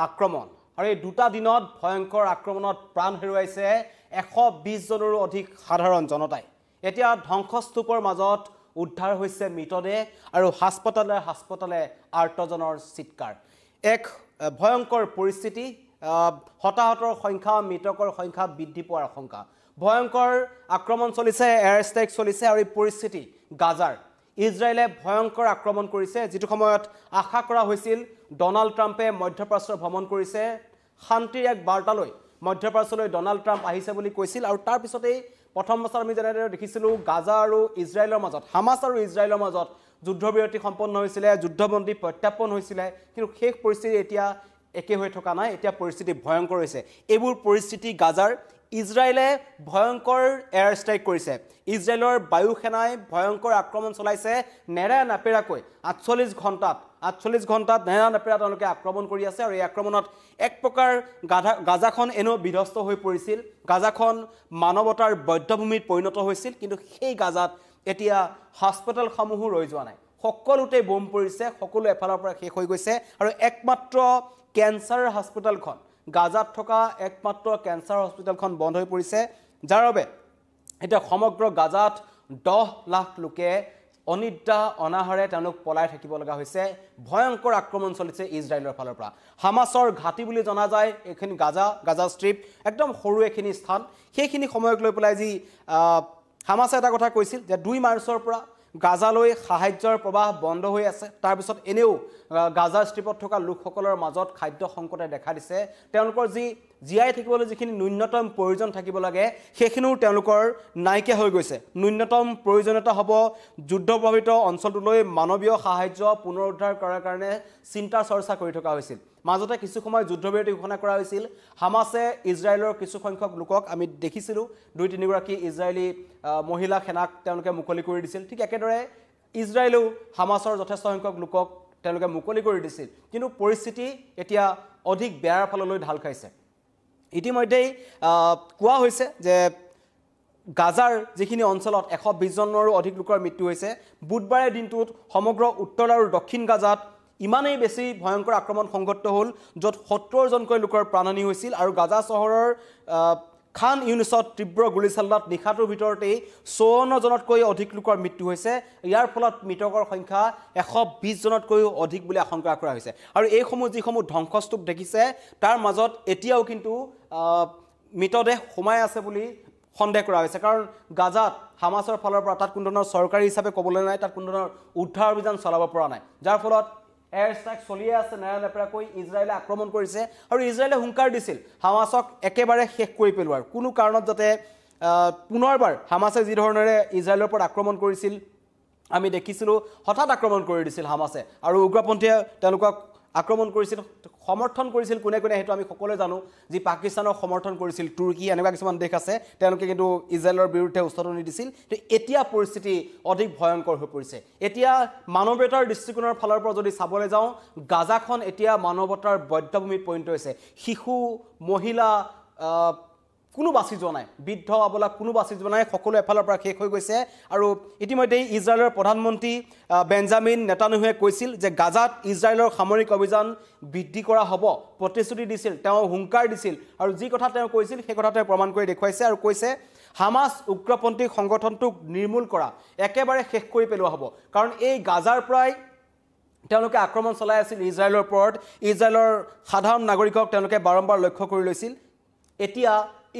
আক্ৰমণ আৰু এই দুটা দিনত ভয়ংকৰ আক্ৰমণত প্ৰাণ হেৰুৱাইছে 120 জনৰো অধিক সাধাৰণ জনতাই এতিয়া ধ্বংসস্তূপৰ মাজত উদ্ধাৰ হৈছে মৃতদেহ আৰু হাস্পতালে আৰ্তজনৰ চিৎকাৰ এক ভয়ংকৰ পৰিস্থিতি হতাহতৰ সংখ্যা মৃতকৰ সংখ্যা বৃদ্ধি পোৱাৰ আশংকা ভয়ংকৰ আক্ৰমণ চলিছে এয়াৰ ষ্ট্ৰাইক চলিছে আৰু এই পৰিস্থিতি গাজাৰ ইজৰাইলে ভয়ংকৰ আক্ৰমণ কৰিছে যেটো সময়ত আশা কৰা হৈছিল ডনাল্ড ট্ৰাম্পে মধ্যপ্ৰাচ্য ভ্ৰমণ কৰিছে শান্তিৰ এক বাৰ্তালৈ মধ্যপ্ৰাচ্যলৈ ডনাল্ড ট্ৰাম্প আহিছে বুলি কৈছিল আৰু তাৰ পিছতেই প্ৰথম বছৰ আমি যেনেদৰে দেখিছিলোঁ গাজা আৰু ইজৰাইলৰ মাজত হামাস আৰু ইজৰাইলৰ মাজত যুদ্ধবিৰতি সম্পন্ন হৈছিল যুদ্ধবন্দী প্ৰত্যাপন হৈছিল কিন্তু শেষ পৰিস্থিতি এতিয়া একে হৈ থকা নাই এতিয়া পৰিস্থিতি ভয়ংকৰ হৈছে এইবোৰ পৰিস্থিতি গাজাৰ ইজৰাইলে ভয়ংকৰ এয়াৰ ষ্ট্ৰাইক কৰিছে ইজৰাইলৰ বায়ু সেনাই ভয়ংকৰ আক্ৰমণ চলাইছে নেৰা নাপেৰাকৈ 48 ঘণ্টাত নেৰা নাপেৰা তেওঁলোকে আক্ৰমণ কৰি আছে আৰু এই আক্ৰমণত এক প্ৰকাৰ গাজাখন এনেও বিধ্বস্ত হৈ পৰিছিল গাজাখন মানৱতাৰ বদ্ধভূমিত পৰিণত হৈছিল কিন্তু সেই গাজাত এতিয়া হাস্পতালসমূহো ৰৈ যোৱা নাই সকলোতে বোম পৰিছে সকলো এফালৰ পৰা শেষ হৈ গৈছে আৰু একমাত্ৰ কেন্সাৰ হাস্পতালখন গাজাত থকা একমাত্ৰ কেন্সাৰ হস্পিটেলখন বন্ধ হৈ পৰিছে যাৰ বাবে এটা সমগ্ৰ গাজাত 10 লাখ লোকে অনিদ্ৰা অনাহাৰে তেওঁলোক পলাই থাকিব লগা হৈছে ভয়ংকৰ আক্ৰমণ চলিছে ইজৰাইলৰ ফালৰ পৰা হামাসৰ ঘাটি বুলি জনা যায় এখিনি গাজা ষ্ট্ৰিপ একদম সৰু এখিনি স্থান সেইখিনি সময়ক লৈ পেলাই যি হামাসে এটা কথা কৈছিল যে 2 মাৰ্চৰ পৰা গাজালৈ সাহায্যৰ প্ৰবাহ বন্ধ হৈ আছে তাৰ পিছত এনেও গাজা ষ্ট্ৰিপত থকা লোকসকলৰ মাজত খাদ্য সংকটে দেখা দিছে তেওঁলোকৰ যি জিআই থাকিবলৈ যিখিনি ন্যূনতম প্ৰয়োজন থাকিব লাগে সেইখিনিও তেওঁলোকৰ নাইকিয়া হৈ গৈছে ন্যূনতম প্ৰয়োজনীয়তা হ'ব যুদ্ধ প্ৰভাৱিত অঞ্চলটোলৈ মানৱীয় সাহায্য পুনৰুদ্ধাৰ কৰাৰ কাৰণে চিন্তা চৰ্চা কৰি থকা হৈছিল মাজতে কিছু সময় যুদ্ধবিৰতি ঘোষণা কৰা হৈছিল হামাসে ইজৰাইলৰ কিছু সংখ্যক লোকক আমি দেখিছিলোঁ 2-3 গৰাকী ইজৰাইলী মহিলা সেনাক তেওঁলোকে মুকলি কৰি দিছিল ঠিক একেদৰে ইজৰাইলেও হামাসৰ যথেষ্ট সংখ্যক লোকক তেওঁলোকে মুকলি কৰি দিছিল কিন্তু পৰিস্থিতি এতিয়া অধিক বেয়াৰ ফাললৈ ঢাল খাইছে ইতিমধ্যেই কোৱা হৈছে যে গাজাৰ যিখিনি অঞ্চলত 120 জনৰো অধিক লোকৰ মৃত্যু হৈছে বুধবাৰে দিনটোত সমগ্ৰ উত্তৰ আৰু দক্ষিণ গাজাত ইমানেই বেছি ভয়ংকৰ আক্ৰমণ সংঘটিত হ'ল য'ত 70 জনকৈ লোকৰ প্ৰাণহানি হৈছিল আৰু গাজা চহৰৰ খান ইউনিছত তীব্ৰ গুলীচালনাত নিশাটোৰ ভিতৰতেই 54 জনতকৈ অধিক লোকৰ মৃত্যু হৈছে ইয়াৰ ফলত মৃতকৰ সংখ্যা 120 জনতকৈও অধিক বুলি আশংকা কৰা হৈছে আৰু এইসমূহ যিসমূহ ধ্বংসস্তূপ দেখিছে তাৰ মাজত এতিয়াও কিন্তু মৃতদেহ সোমাই আছে বুলি সন্দেহ কৰা হৈছে কাৰণ গাজাত হামাসৰ ফালৰ পৰা তাত কোনো ধৰণৰ চৰকাৰী হিচাপে ক'বলৈ নাই তাত কোনো ধৰণৰ উদ্ধাৰ অভিযান চলাব পৰা নাই যাৰ ফলত এয়াৰ ষ্ট্ৰাইক চলিয়ে আছে নেৰা নেপেৰাকৈ ইজৰাইলে আক্ৰমণ কৰিছে আৰু ইজৰাইলে হুংকাৰ দিছিল হামাসক একেবাৰে শেষ কৰি পেলোৱাৰ কোনো কাৰণত যাতে পুনৰবাৰ হামাসে যি ধৰণেৰে ইজৰাইলৰ ওপৰত আক্ৰমণ কৰিছিল আমি দেখিছিলোঁ হঠাৎ আক্ৰমণ কৰি দিছিল হামাসে আৰু উগ্ৰপন্থীয়ে তেওঁলোকক আক্ৰমণ কৰিছিল সমৰ্থন কৰিছিল কোনে কোনে হেতু আমি সকলোৱে জানো যি পাকিস্তানক সমৰ্থন কৰিছিল তুৰ্কী এনেকুৱা কিছুমান দেশ আছে তেওঁলোকে কিন্তু ইজৰাইলৰ বিৰুদ্ধে উস্তাদনি দিছিল তো এতিয়া পৰিস্থিতি অধিক ভয়ংকৰ হৈ পৰিছে এতিয়া মানৱতাৰ দৃষ্টিকোণৰ ফালৰ পৰা যদি চাবলৈ যাওঁ গাজাখন এতিয়া মানৱতাৰ বদ্ধভূমিত পৰিণত হৈছে শিশু মহিলা কোনো বাছি যোৱা নাই বৃদ্ধ আবলা কোনো বাছি যোৱা নাই সকলো এফালৰ পৰা শেষ হৈ গৈছে আৰু ইতিমধ্যে ইজৰাইলৰ প্ৰধানমন্ত্ৰী বেঞ্জামিন নেতান্যাহুৱে কৈছিল যে গাজাত ইজৰাইলৰ সামৰিক অভিযান বৃদ্ধি কৰা হ'ব প্ৰতিশ্ৰুতি দিছিল তেওঁ হুংকাৰ দিছিল আৰু যি কথা তেওঁ কৈছিল সেই কথা তেওঁ প্ৰমাণ কৰি দেখুৱাইছে আৰু কৈছে হামাস উগ্ৰপন্থী সংগঠনটোক নিৰ্মূল কৰা একেবাৰে শেষ কৰি পেলোৱা হ'ব কাৰণ এই গাজাৰ পৰাই তেওঁলোকে আক্ৰমণ চলাই আছিল ইজৰাইলৰ ওপৰত ইজৰাইলৰ সাধাৰণ নাগৰিকক তেওঁলোকে বাৰম্বাৰ লক্ষ্য কৰি লৈছিল এতিয়া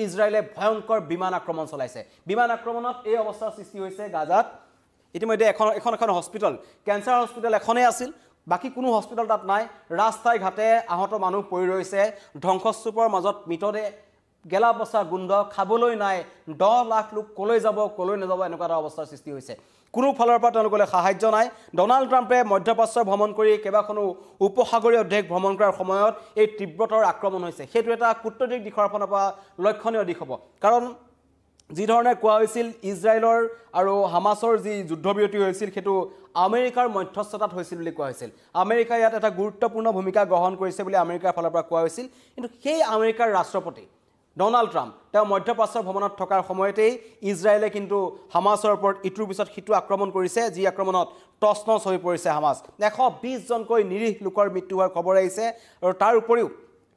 ইজৰাইলে ভয়ংকৰ বিমান আক্ৰমণ চলাইছে বিমান আক্ৰমণত এই অৱস্থাৰ সৃষ্টি হৈছে গাজাত ইতিমধ্যে এখন হস্পিটেল কেন্সাৰ হস্পিটেল এখনেই আছিল বাকি কোনো হস্পিটেল তাত নাই ৰাস্তায় ঘাটে আহত মানুহ পৰি ৰৈছে ধ্বংসস্তূপৰ মাজত মৃতদেহ গেলা পচা গোন্ধ খাবলৈ নাই 10 লাখ লোক কলৈ যাব কলৈ নাযাব এনেকুৱা এটা অৱস্থাৰ সৃষ্টি হৈছে কোনো ফালৰ পৰা তেওঁলোকলৈ সাহায্য নাই ডনাল্ড ট্ৰাম্পে মধ্যপ্ৰাচ্য ভ্ৰমণ কৰি কেইবাখনো উপসাগৰীয় দেশ ভ্ৰমণ কৰাৰ সময়ত এই তীব্ৰতৰ আক্ৰমণ হৈছে সেইটো এটা কূটনৈতিক দিশৰ ফালৰ পৰা লক্ষণীয় দিশ হ'ব কাৰণ যি ধৰণে কোৱা হৈছিল ইজৰাইলৰ আৰু হামাসৰ যি যুদ্ধবিৰতি হৈছিল সেইটো আমেৰিকাৰ মধ্যস্থতাত হৈছিল বুলি কোৱা হৈছিল আমেৰিকাই ইয়াত এটা গুৰুত্বপূৰ্ণ ভূমিকা গ্ৰহণ কৰিছে বুলি আমেৰিকাৰ ফালৰ পৰা কোৱা হৈছিল কিন্তু সেই আমেৰিকাৰ ৰাষ্ট্ৰপতি ডনাল্ড ট্ৰাম্প তেওঁ মধ্যপ্ৰাচ্যৰ ভ্ৰমণত থকাৰ সময়তেই ইজৰাইলে কিন্তু হামাসৰ ওপৰত ইটোৰ পিছত সিটো আক্ৰমণ কৰিছে যি আক্ৰমণত টছনছ হৈ পৰিছে হামাস 120 জনকৈ নিৰীহ লোকৰ মৃত্যু হোৱাৰ খবৰ আহিছে আৰু তাৰ উপৰিও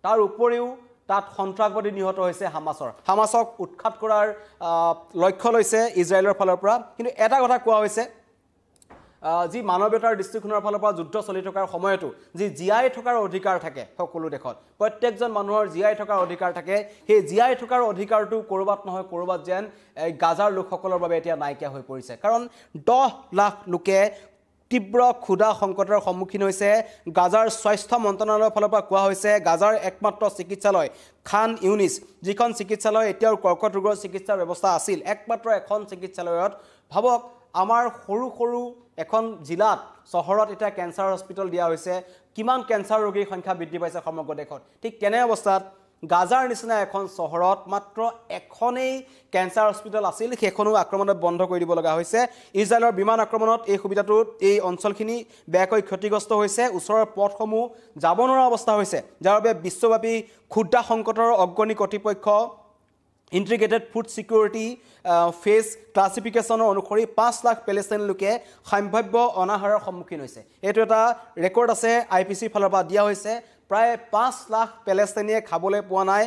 তাৰ উপৰিও তাত সন্ত্ৰাসবাদী নিহত হৈছে হামাছক উৎখাত কৰাৰ লক্ষ্য লৈছে ইজৰাইলৰ ফালৰ পৰা কিন্তু এটা কথা কোৱা হৈছে যি মানৱীয়তাৰ দৃষ্টিকোণৰ ফালৰ পৰা যুদ্ধ চলি থকাৰ সময়তো যি জীয়াই থকাৰ অধিকাৰ থাকে সকলো দেশত প্ৰত্যেকজন মানুহৰ জীয়াই থকাৰ অধিকাৰ থাকে সেই জীয়াই থকাৰ অধিকাৰটো কৰবাত নহয় কৰবাত যেন গাজাৰ লোকসকলৰ বাবে এতিয়া নাইকিয়া হৈ পৰিছে কাৰণ 10 লাখ লোকে তীব্ৰ ক্ষুধা সংকটৰ সন্মুখীন হৈছে গাজাৰ স্বাস্থ্য মন্ত্ৰালয়ৰ ফালৰ পৰা কোৱা হৈছে গাজাৰ একমাত্ৰ চিকিৎসালয় খান ইউনিছ যিখন চিকিৎসালয় এতিয়াও কৰ্কট ৰোগৰ চিকিৎসাৰ ব্যৱস্থা আছিল একমাত্ৰ এখন চিকিৎসালয়ত ভাবক আমাৰ সৰু এখন জিলাত চহৰত এটা কেন্সাৰ হস্পিটেল দিয়া হৈছে কিমান কেন্সাৰ ৰোগীৰ সংখ্যা বৃদ্ধি পাইছে সমগ্ৰ দেশত ঠিক তেনে অৱস্থাত গাজাৰ নিচিনা এখন চহৰত মাত্ৰ এখনেই কেন্সাৰ হস্পিটেল আছিল সেইখনো আক্ৰমণত বন্ধ কৰি দিব লগা হৈছে ইজৰাইলৰ বিমান আক্ৰমণত এই সুবিধাটো এই অঞ্চলখিনি বেয়াকৈ ক্ষতিগ্ৰস্ত হৈছে ওচৰৰ পথসমূহ যাব নোৱাৰা অৱস্থা হৈছে যাৰ বাবে বিশ্বব্যাপী ক্ষুধা সংকটৰ অগ্ৰণী কৰ্তৃপক্ষ ইন্টিগ্ৰেটেড ফুড সিকিউৰিটি ফেজ ক্লাছিফিকেশনৰ অনুসৰি 5 লাখ পেলেষ্টাইন লোকে সম্ভাব্য অনাহাৰৰ সন্মুখীন হৈছে এইটো এটা ৰেকৰ্ড আছে আইপিসি ফালৰ পৰা দিয়া হৈছে প্ৰায় 5 লাখ পেলেষ্টাইনিয়ে খাবলৈ পোৱা নাই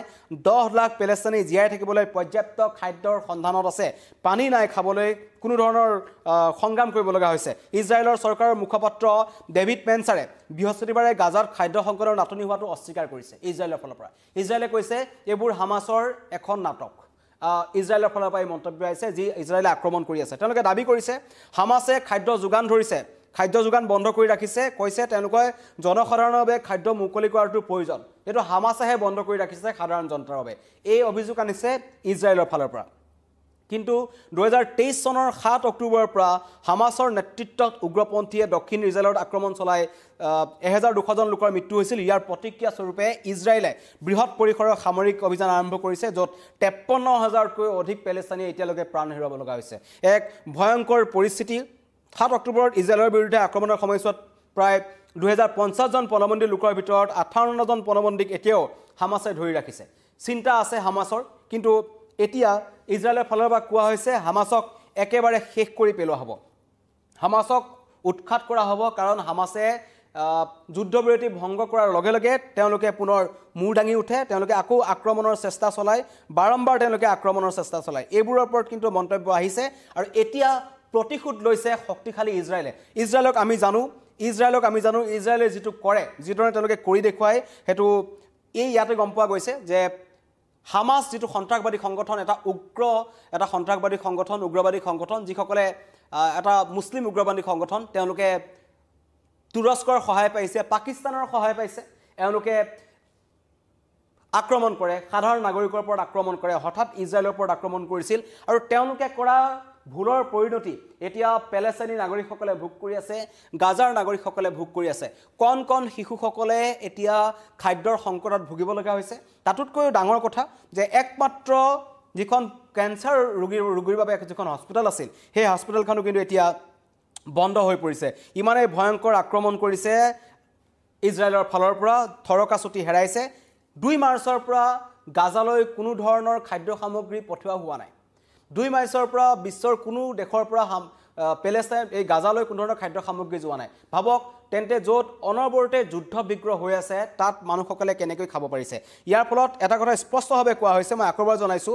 10 লাখ পেলেষ্টাইনি জীয়াই থাকিবলৈ পৰ্যাপ্ত খাদ্যৰ সন্ধানত আছে পানী নাই খাবলৈ কোনো ধৰণৰ সংগ্ৰাম কৰিব লগা হৈছে ইজৰাইলৰ চৰকাৰৰ মুখপাত্ৰ ডেভিড মেনচাৰে বৃহস্পতিবাৰে গাজাত খাদ্য সংকটৰ নাটনি হোৱাটো অস্বীকাৰ কৰিছে ইজৰাইলৰ ফালৰ পৰা ইজৰাইলে কৈছে এইবোৰ হামাছৰ এখন নাটক ইজৰাইলৰ ফালৰ পৰা মন্তব্য আহিছে যি ইজৰাইলে আক্ৰমণ কৰি আছে তেওঁলোকে দাবী কৰিছে হামাছে খাদ্য যোগান ধৰিছে খাদ্য যোগান বন্ধ কৰি ৰাখিছে কৈছে তেওঁলোকে জনসাধাৰণৰ বাবে খাদ্য মুকলি কৰাটো প্ৰয়োজন এটো হামাছেহে বন্ধ কৰি ৰাখিছে সাধাৰণ জনতাৰ বাবে এই অভিযোগ আনিছে ইজৰাইলৰ ফালৰ পৰা কিন্তু 2023 চনৰ 7 অক্টোবৰৰ পৰা হামাছৰ নেতৃত্বত উগ্ৰপন্থীয়ে দক্ষিণ ইজৰাইলত আক্ৰমণ চলাই 1200 জন লোকৰ মৃত্যু হৈছিল ইয়াৰ প্ৰতিক্ৰিয়া স্বৰূপে ইজৰাইলে বৃহৎ পৰিসৰৰ সামৰিক অভিযান আৰম্ভ কৰিছে য'ত 53000তকৈ অধিক পেলেষ্টাইনিয়ে এতিয়ালৈকে প্ৰাণ হেৰুৱাব লগা হৈছে এক ভয়ংকৰ পৰিস্থিতি 7 অক্টোবৰত ইজৰাইলৰ বিৰুদ্ধে আক্ৰমণৰ সময়ছোৱাত প্ৰায় 2050 জন পণবন্দী লোকৰ ভিতৰত 58 জন পণবন্দীক এতিয়াও হামাছে ধৰি ৰাখিছে চিন্তা আছে হামাছৰ কিন্তু এতিয়া ইজৰাইলৰ ফালৰ পৰা কোৱা হৈছে হামাছক একেবাৰে শেষ কৰি পেলোৱা হ'ব হামাছক উৎখাত কৰা হ'ব কাৰণ হামাছে যুদ্ধবিৰতি ভংগ কৰাৰ লগে লগে তেওঁলোকে পুনৰ মূৰ দাঙি উঠে তেওঁলোকে আকৌ আক্ৰমণৰ চেষ্টা চলায় বাৰম্বাৰ তেওঁলোকে আক্ৰমণৰ চেষ্টা চলায় এইবোৰৰ ওপৰত কিন্তু মন্তব্য আহিছে আৰু এতিয়া প্ৰতিশোধ লৈছে শক্তিশালী ইজৰাইলক আমি জানো ইজৰাইলে যেটো কৰে যিদৰে তেওঁলোকে কৰি দেখুৱায় হেতু এই ইয়াতে গম পোৱা গৈছে যে হামাছ যেটো সন্ত্ৰাসবাদী সংগঠন এটা উগ্ৰ এটা সন্ত্ৰাসবাদী সংগঠন উগ্ৰবাদী সংগঠন যিসকলে এটা মুছলিম উগ্ৰবাদী সংগঠন তেওঁলোকে তুৰস্কৰ সহায় পাইছে পাকিস্তানৰ সহায় পাইছে এওঁলোকে আক্ৰমণ কৰে সাধাৰণ নাগৰিকৰ ওপৰত আক্ৰমণ কৰে হঠাৎ ইজৰাইলৰ ওপৰত আক্ৰমণ কৰিছিল আৰু তেওঁলোকে কৰা ভুলৰ পৰিণতি এতিয়া পেলেষ্টাইনী নাগৰিকসকলে ভোগ কৰি আছে গাজাৰ নাগৰিকসকলে ভোগ কৰি আছে কোন শিশুসকলে এতিয়া খাদ্যৰ সংকটত ভুগিব লগা হৈছে তাতোতকৈ ডাঙৰ কথা যে একমাত্ৰ যিখন কেন্সাৰ ৰোগীৰ বাবে যিখন হস্পিটেল আছিল সেই হস্পিটেলখনো কিন্তু এতিয়া বন্ধ হৈ পৰিছে ইমানে ভয়ংকৰ আক্ৰমণ কৰিছে ইজৰাইলৰ ফালৰ পৰা থৰকাচুটি হেৰাইছে 2 মাৰ্চৰ পৰা গাজালৈ কোনো ধৰণৰ খাদ্য সামগ্ৰী পঠোৱা হোৱা নাই 2 মাৰ্চৰ পৰা বিশ্বৰ কোনো দেশৰ পৰা পেলেষ্টাইন এই গাজালৈ কোনো ধৰণৰ খাদ্য সামগ্ৰী যোৱা নাই ভাবক তেন্তে য'ত অনবৰতে যুদ্ধ বিগ্ৰহ হৈ আছে তাত মানুহসকলে কেনেকৈ খাব পাৰিছে ইয়াৰ ফলত এটা কথা স্পষ্টভাৱে কোৱা হৈছে মই আকৰবাৰ জনাইছো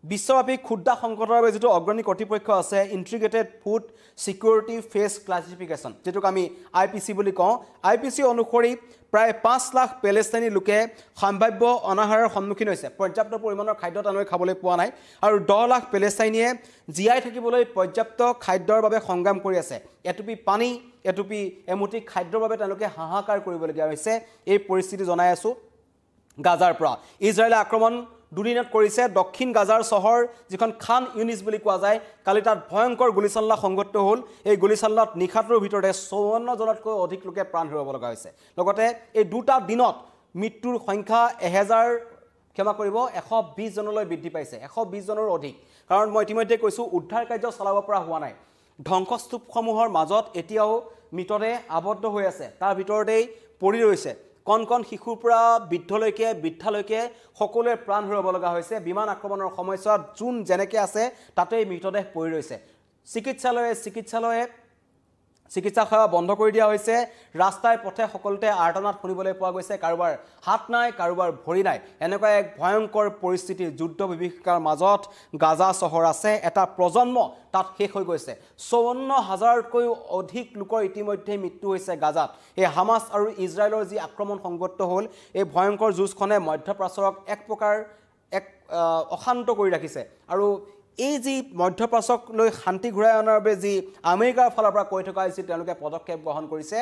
বিশ্বব্যাপী ক্ষুধা সংকটৰ বাবে যেটো অগ্ৰণী কৰ্তৃপক্ষ আছে ইন্টিগ্ৰেটেড ফুড সিকিউৰিটি ফেজ ক্লাছিফিকেশন যেটোক আমি আইপিসি বুলি কওঁ আইপিসি অনুসৰি প্ৰায় 5 লাখ পেলেষ্টাইনী লোকে সম্ভাব্য অনাহাৰৰ সন্মুখীন হৈছে পৰ্যাপ্ত পৰিমাণৰ খাদ্য তেওঁলোকে খাবলৈ পোৱা নাই আৰু 10 লাখ পেলেষ্টাইনীয়ে জীয়াই থাকিবলৈ পৰ্যাপ্ত খাদ্যৰ বাবে সংগ্ৰাম কৰি আছে এটুপি পানী এটুপি এমুঠি খাদ্যৰ বাবে তেওঁলোকে হাহাকাৰ কৰিবলগীয়া হৈছে এই পৰিস্থিতি জনাই আছো গাজাৰ পৰা ইজৰাইলে আক্ৰমণ দুদিনত কৰিছে দক্ষিণ গাজাৰ চহৰ যিখন খান ইউনিছ বুলি কোৱা যায় কালি তাত ভয়ংকৰ গুলিচালনা সংঘটিত হ'ল এই গুলিচালনাত নিখাতৰ ভিতৰতে 54 জনতকৈ অধিক লোকে প্ৰাণ হেৰুৱাব লগা হৈছে লগতে এই দুটা দিনত মৃত্যুৰ সংখ্যা 120 জনলৈ বৃদ্ধি পাইছে 120 জনৰ অধিক কাৰণ মই ইতিমধ্যে কৈছো উদ্ধাৰ কাৰ্য চলাব পৰা হোৱা নাই ধ্বংসস্তূপসমূহৰ মাজত এতিয়াও মৃতদেহ আবদ্ধ হৈ আছে তাৰ ভিতৰতেই পৰি ৰৈছে কোন শিশুৰ পৰা বৃদ্ধালৈকে সকলোৱে প্ৰাণ হেৰুৱাব লগা হৈছে বিমান আক্ৰমণৰ সময়ছোৱাত যোন যেনেকৈ আছে তাতেই মৃতদেহ পৰি ৰৈছে চিকিৎসালয়ে চিকিৎসা সেৱা বন্ধ কৰি দিয়া হৈছে ৰাস্তাই পথে সকলোতে আৰ্তনাদ শুনিবলৈ পোৱা গৈছে কাৰোবাৰ হাত নাই কাৰোবাৰ ভৰি নাই এনেকুৱা এক ভয়ংকৰ পৰিস্থিতি যুদ্ধ বিভীষিকাৰ মাজত গাজা চহৰ আছে এটা প্ৰজন্ম তাত শেষ হৈ গৈছে ৫৪,০০০তকৈ অধিক লোকৰ ইতিমধ্যে মৃত্যু হৈছে গাজাত এই হামাস আৰু ইজৰাইলৰ যি আক্ৰমণ সংঘটিত হ'ল এই ভয়ংকৰ যুঁজখনে মধ্যপ্ৰাচ্যক এক প্ৰকাৰ অশান্ত কৰি ৰাখিছে আৰু এই যি মধ্যপ্ৰাচ্যক লৈ শান্তি ঘূৰাই অনাৰ বাবে যি আমেৰিকাৰ ফালৰ পৰা কৈ থকা হৈছিল তেওঁলোকে পদক্ষেপ গ্ৰহণ কৰিছে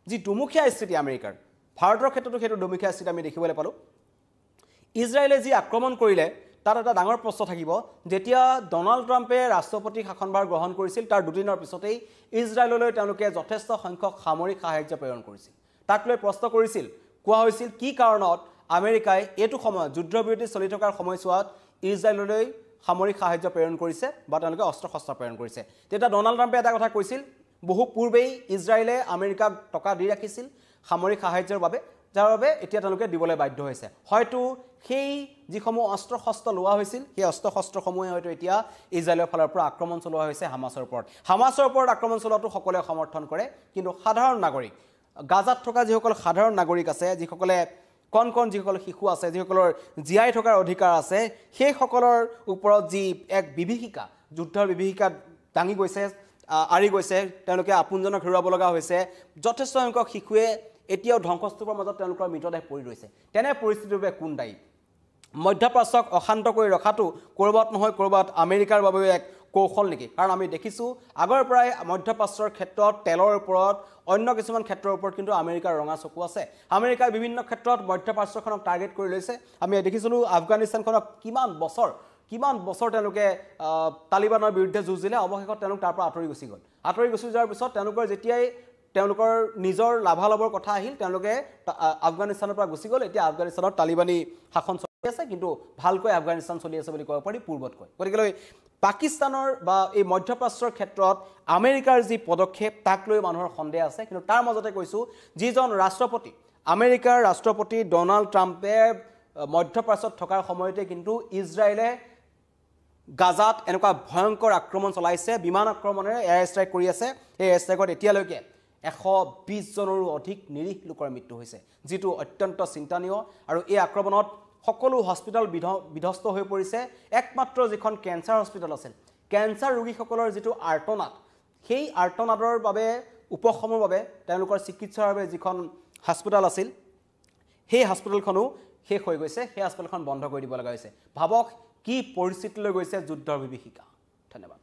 যি দুমুখীয়া স্থিতি আমেৰিকাৰ ভাৰতৰ ক্ষেত্ৰতো সেইটো দুমুখীয়া স্থিতি আমি দেখিবলৈ পালোঁ ইজৰাইলে যি আক্ৰমণ কৰিলে তাত এটা ডাঙৰ প্ৰশ্ন থাকিব যেতিয়া ডনাল্ড ট্ৰাম্পে ৰাষ্ট্ৰপতি শাসনভাৰ গ্ৰহণ কৰিছিল তাৰ দুদিনৰ পিছতেই ইজৰাইললৈ তেওঁলোকে যথেষ্ট সংখ্যক সামৰিক সাহায্য প্ৰেৰণ কৰিছিল তাক লৈ প্ৰশ্ন কৰিছিল কোৱা হৈছিল কি কাৰণত আমেৰিকাই এইটো সময়ত যুদ্ধবিৰতি চলি থকাৰ সময়ছোৱাত ইজৰাইললৈ সামৰিক সাহায্য প্ৰেৰণ কৰিছে বা তেওঁলোকে অস্ত্ৰ শস্ত্ৰ প্ৰেৰণ কৰিছে তেতিয়া ডনাল্ড ট্ৰাম্পে এটা কথা কৈছিল বহু পূৰ্বেই ইজৰাইলে আমেৰিকাক টকা দি ৰাখিছিল সামৰিক সাহায্যৰ বাবে যাৰ বাবে এতিয়া তেওঁলোকে দিবলৈ বাধ্য হৈছে হয়তো সেই যিসমূহ অস্ত্ৰ শস্ত্ৰ লোৱা হৈছিল সেই অস্ত্ৰ শস্ত্ৰসমূহে হয়তো এতিয়া ইজৰাইলৰ ফালৰ পৰা আক্ৰমণ চলোৱা হৈছে হামাছৰ ওপৰত আক্ৰমণ চলোৱাটো সকলোৱে সমৰ্থন কৰে কিন্তু সাধাৰণ নাগৰিক গাজাত থকা যিসকল সাধাৰণ নাগৰিক আছে যিসকলে কণ যিসকল শিশু আছে যিসকলৰ জীয়াই থকাৰ অধিকাৰ আছে সেইসকলৰ ওপৰত যি এক বিভীষিকা যুদ্ধৰ বিভীষিকা দাঙি গৈছে আৰি গৈছে তেওঁলোকে আপোনজনক হেৰুৱাব লগা হৈছে যথেষ্ট সংখ্যক শিশুৱে এতিয়াও ধ্বংসস্তূপৰ মাজত তেওঁলোকৰ মৃতদেহ পৰি ৰৈছে তেনে পৰিস্থিতিৰ বাবে কোন দায়ী মধ্যপ্ৰাচ্যক অশান্ত কৰি ৰখাটো ক'ৰবাত নহয় ক'ৰবাত আমেৰিকাৰ বাবেও এক কৌশল নেকি কাৰণ আমি দেখিছোঁ আগৰ পৰাই মধ্যপ্ৰাচ্যৰ ক্ষেত্ৰত তেলৰ ওপৰত অন্য কিছুমান ক্ষেত্ৰৰ ওপৰত কিন্তু আমেৰিকাৰ ৰঙা চকু আছে আমেৰিকাৰ বিভিন্ন ক্ষেত্ৰত মধ্যপ্ৰাচ্যখনক টাৰ্গেট কৰি লৈছে আমি দেখিছিলোঁ আফগানিস্তানখনক কিমান বছৰ তেওঁলোকে তালিবানৰ বিৰুদ্ধে যুঁজ দিলে অৱশেষত তেওঁলোক তাৰ পৰা আঁতৰি গুচি যোৱাৰ পিছত তেওঁলোকৰ যেতিয়াই তেওঁলোকৰ নিজৰ লাভালাভৰ কথা আহিল তেওঁলোকে আফগানিস্তানৰ পৰা গুচি গ'ল এতিয়া আফগানিস্তানত তালিবানী শাসন চলি আছে কিন্তু ভালকৈ আফগানিস্তান চলি আছে বুলি ক'ব পাৰি পূৰ্বতকৈ গতিকে পাকিস্তানৰ বা এই মধ্যপ্ৰাচ্যৰ ক্ষেত্ৰত আমেৰিকাৰ যি পদক্ষেপ তাক লৈ মানুহৰ সন্দেহ আছে কিন্তু তাৰ মাজতে কৈছোঁ যিজন ৰাষ্ট্ৰপতি আমেৰিকাৰ ৰাষ্ট্ৰপতি ডনাল্ড ট্ৰাম্পে মধ্যপ্ৰাচ্যত থকাৰ সময়তে কিন্তু ইজৰাইলে গাজাত এনেকুৱা ভয়ংকৰ আক্ৰমণ চলাইছে বিমান আক্ৰমণেৰে এয়াৰ ষ্ট্ৰাইক কৰি আছে এই এয়াৰ ষ্ট্ৰাইকত এতিয়ালৈকে ১২০জনৰো অধিক নিৰীহ লোকৰ মৃত্যু হৈছে যিটো অত্যন্ত চিন্তানীয় আৰু এই আক্ৰমণত সকলো হস্পিটেল বিধ্বস্ত হৈ পৰিছে একমাত্ৰ যিখন কেঞ্চাৰ হস্পিটেল আছিল কেঞ্চাৰ ৰোগীসকলৰ যিটো আৰ্তনাদ সেই আৰ্তনাদৰ বাবে উপশমৰ বাবে তেওঁলোকৰ চিকিৎসাৰ বাবে যিখন হস্পিটেল আছিল সেই হস্পিটেলখনো শেষ হৈ গৈছে সেই হস্পিটেলখন বন্ধ কৰি দিব লগা হৈছে ভাবক কি পৰিস্থিতিলৈ গৈছে যুদ্ধৰ বিভীষিকা ধন্যবাদ